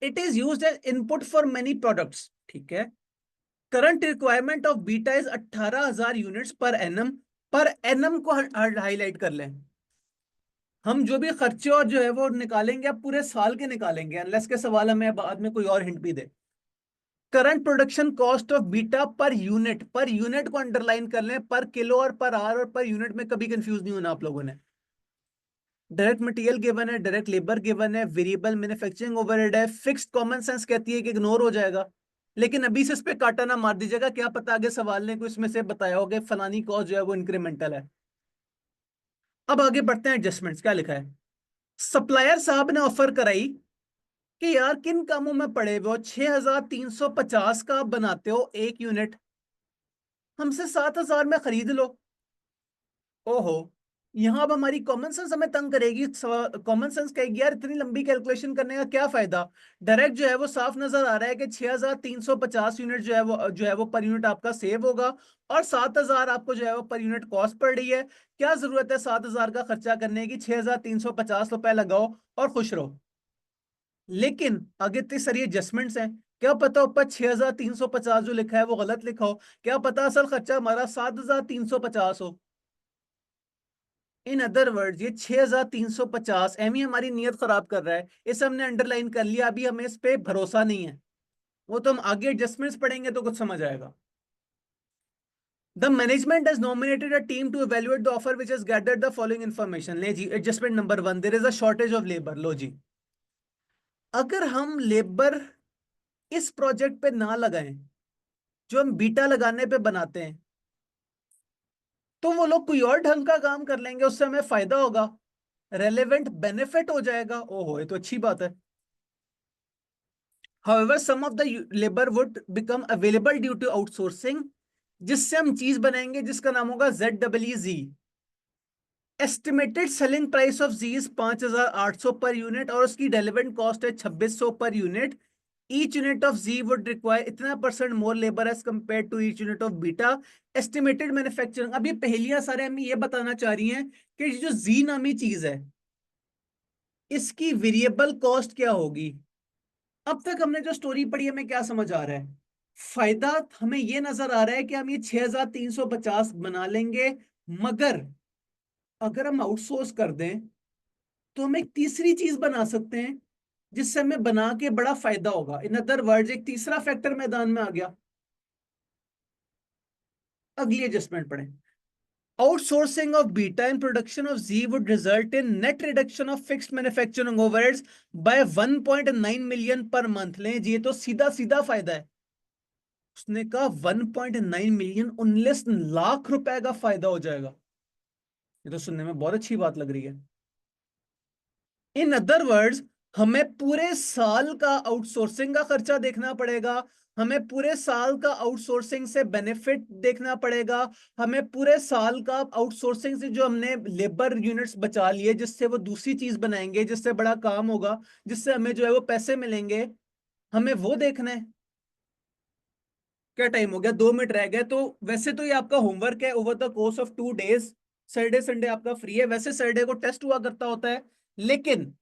Speaker 1: it is used as input for many products. ठीक है। Current requirement of beta is 18,000 units per annum. Per annum को हाईलाइट कर लें। हम जो भी खर्चे और जो है वो निकालेंगे, अब पूरे साल के निकालेंगे, अनलेस के सवाल हमें बाद में कोई और हिंट भी दे। Current production cost of beta per unit, per unit को अंडरलाइन कर लें, पर किलो और पर आवर और पर यूनिट में कभी कंफ्यूज नहीं होना आप लोगों ने। डायरेक्ट मटेरियल गिवन है, डायरेक्ट लेबर गिवन है, वेरिएबल मैन्युफैक्चरिंग ओवरहेड है, फिक्स्ड कॉमन सेंस कहती है कि इग्नोर हो जाएगा। लेकिन अभी से इस पे काटा ना मार दीजिएगा, क्या पता आगे सवाल ने कोई इसमें से बताया होगा फलानी कॉस्ट जो है वो इंक्रीमेंटल है। अब आगे बढ़ते हैं, एडजस्टमेंट्स क्या लिखा है। सप्लायर साहब ने ऑफर कराई कि यार किन कामों में पड़े हुए हो, 6,350 का आप बनाते हो एक यूनिट, हमसे 7,000 में खरीद लो। ओहो, यहां अब हमारी कॉमन सेंस हमें तंग करेगी। कॉमन सेंस कहेगी यार इतनी लंबी कैलकुलेशन करने का क्या फायदा। डायरेक्ट जो है वो साफ नजर आ रहा है कि 6,350 यूनिट जो है वो पर यूनिट आपका सेव होगा, और 7,000 आपको जो है वो पर यूनिट कॉस्ट पड़ रही है। क्या जरूरत है 7,000 का खर्चा करने की, 6,350 रुपए लगाओ और खुश रहो। लेकिन आगे इतनी सारी एडजस्टमेंट्स हैं, क्या पता ऊपर 6,350 जो लिखा है वो गलत लिखा हो, क्या पता असल खर्चा हमारा 7,350 हो। इन अदर वर्ड्स ये 6,350 एम ही हमारी नीयत खराब कर रहा है। इसे हमने अंडरलाइन कर लिया, अभी हमें इस पे भरोसा नहीं है। वो तो हम आगे एडजस्टमेंट्स पढ़ेंगे तो कुछ समझ आएगा। The management has nominated a team to evaluate the offer which has gathered the following information। ले जी adjustment number 1, there is a shortage of labour. लो जी, अगर हम लेबर इस प्रोजेक्ट पे ना लगाएं जो हम बीटा लगाने पे बनाते हैं, तो वो लोग कोई और ढंग का काम कर लेंगे, उससे हमें फायदा होगा, रेलेवेंट बेनिफिट हो जाएगा। ओहो, ये तो अच्छी बात है। However, some of the labor would become available due to outsourcing, जिससे हम चीज बनाएंगे जिसका नाम होगा ZWZ। Estimated selling price of G is 5,800 per unit और उसकी डेलिवेंट कॉस्ट है 2,600 per unit. Each unit of G would require इतना percent more labour as compare to each unit of beta. Estimated manufacturing, अब ये पहलियां सारे हमें ये बताना चाह रही हैं कि जो जी नामी चीज है इसकी वेरिएबल कॉस्ट क्या होगी। अब तक हमने जो स्टोरी पढ़ी हमें क्या समझ आ रहा है, फायदा हमें ये नजर आ रहा है कि हम ये 6,350 बना लेंगे, मगर अगर हम आउटसोर्स कर दें तो हम एक तीसरी चीज बना सकते हैं जिससे हमें बना के बड़ा फायदा होगा। इन अदर वर्ड्स एक तीसरा फैक्टर मैदान में आ गया। अगली एडजस्टमेंट पढ़ें। Outsourcing of beta and production of Z would result in net reduction of fixed manufacturing overheads by 1.9 million per month। लें जी, ये तो सीधा सीधा फायदा है। उसने कहा 1.9 मिलियन, 19 लाख रुपए का फायदा हो जाएगा। ये तो सुनने में बहुत अच्छी बात लग रही है। इन अदर वर्ड्स, हमें पूरे साल का आउटसोर्सिंग का खर्चा देखना पड़ेगा, हमें पूरे साल का आउटसोर्सिंग से बेनिफिट देखना पड़ेगा, हमें पूरे साल का आउटसोर्सिंग से जो हमने लेबर यूनिट्स बचा लिए जिससे वो दूसरी चीज बनाएंगे जिससे बड़ा काम होगा, जिससे हमें जो है वो पैसे मिलेंगे, हमें वो देखना है। क्या टाइम हो गया, 2 मिनट रह गए। तो वैसे तो ये आपका होमवर्क है over the course of 2 days. Saturday Sunday आपका फ्री है, वैसे सैटरडे को टेस्ट हुआ करता होता है, लेकिन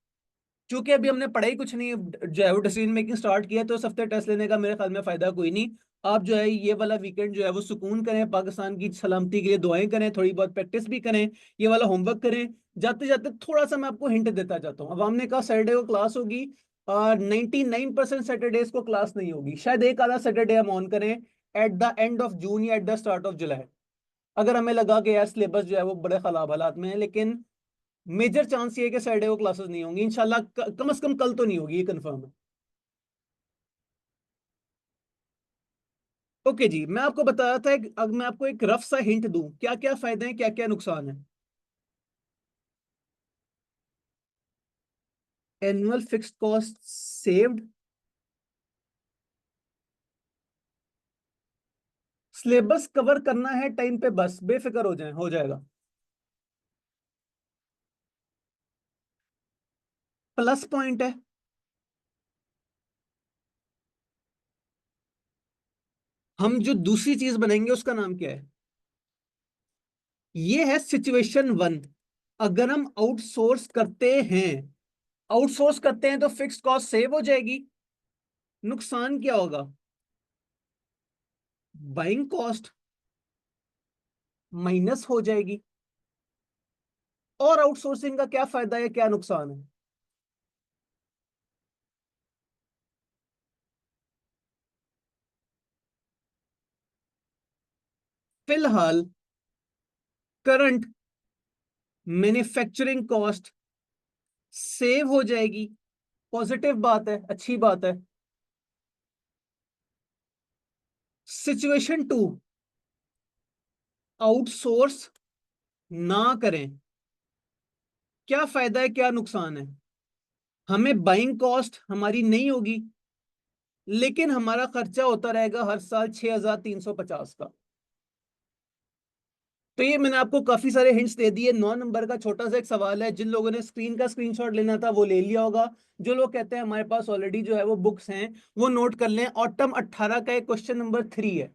Speaker 1: क्योंकि अभी हमने पढ़ाई कुछ नहीं जो है वो डिसीजन मेकिंग स्टार्ट किया, तो इस हफ्ते टेस्ट लेने का मेरे ख्याल में फायदा कोई नहीं। आप जो है ये वाला वीकेंड जो है वो सुकून करें, पाकिस्तान की सलामती के लिए दुआएं करें, थोड़ी बहुत प्रैक्टिस भी करें, ये वाला होमवर्क करें। जाते जाते थोड़ा सा मैं आपको हिंट देता जाता हूँ। अब हमने कहा सैटरडे को क्लास होगी और 99% सैटरडेज को क्लास नहीं होगी, शायद एक आधा सैटरडे हम ऑन करें at the end of June या at the start of July, अगर हमें लगा कि यार सिलेबस जो है वो बड़े खराब हालात में है। लेकिन मेजर चांस ये है कि सैटरडे को क्लासेस नहीं होंगी इंशाल्लाह, कम से कम कल तो नहीं होगी, ये कंफर्म है। ओके जी, मैं आपको बता रहा था अब मैं आपको एक रफ सा हिंट दूं, क्या क्या फायदे हैं क्या क्या नुकसान है। Annual fixed cost saved, syllabus cover करना है टाइम पे, बस बेफिक्र हो जाए, हो जाएगा। प्लस पॉइंट है। हम जो दूसरी चीज बनेंगे उसका नाम क्या है, ये है सिचुएशन 1। अगर हम आउटसोर्स करते हैं तो फिक्स्ड कॉस्ट सेव हो जाएगी। नुकसान क्या होगा, बाइंग कॉस्ट माइनस हो जाएगी। और आउटसोर्सिंग का क्या फायदा है क्या नुकसान है। फिलहाल करंट मैन्युफैक्चरिंग कॉस्ट सेव हो जाएगी, पॉजिटिव बात है, अच्छी बात है। सिचुएशन 2, आउटसोर्स ना करें, क्या फायदा है क्या नुकसान है। हमें बाइंग कॉस्ट हमारी नहीं होगी, लेकिन हमारा खर्चा होता रहेगा हर साल 6,350 का। तो ये मैंने आपको काफी सारे हिंट्स दे दिए। 9 नंबर का छोटा सा एक सवाल है, जिन लोगों ने स्क्रीन का स्क्रीनशॉट लेना था वो ले लिया होगा। जो लोग कहते हैं हमारे पास ऑलरेडी जो है वो बुक्स हैं, वो नोट कर लें। ऑटम 18 का एक क्वेश्चन नंबर 3 है।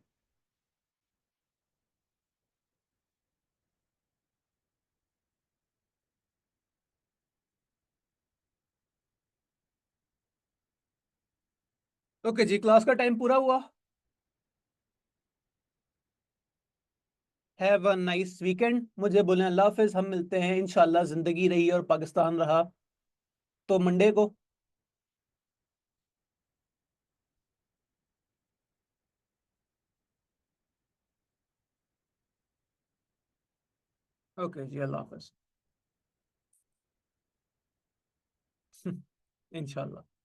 Speaker 1: ओके जी, क्लास का टाइम पूरा हुआ। हैव अ नाइस वीकेंड, मुझे बोलें अल्लाह हाफिज, हम मिलते हैं इंशाल्लाह, जिंदगी रही और पाकिस्तान रहा तो मंडे को। ओके जी, अल्लाह हाफिज। इंशाल्लाह।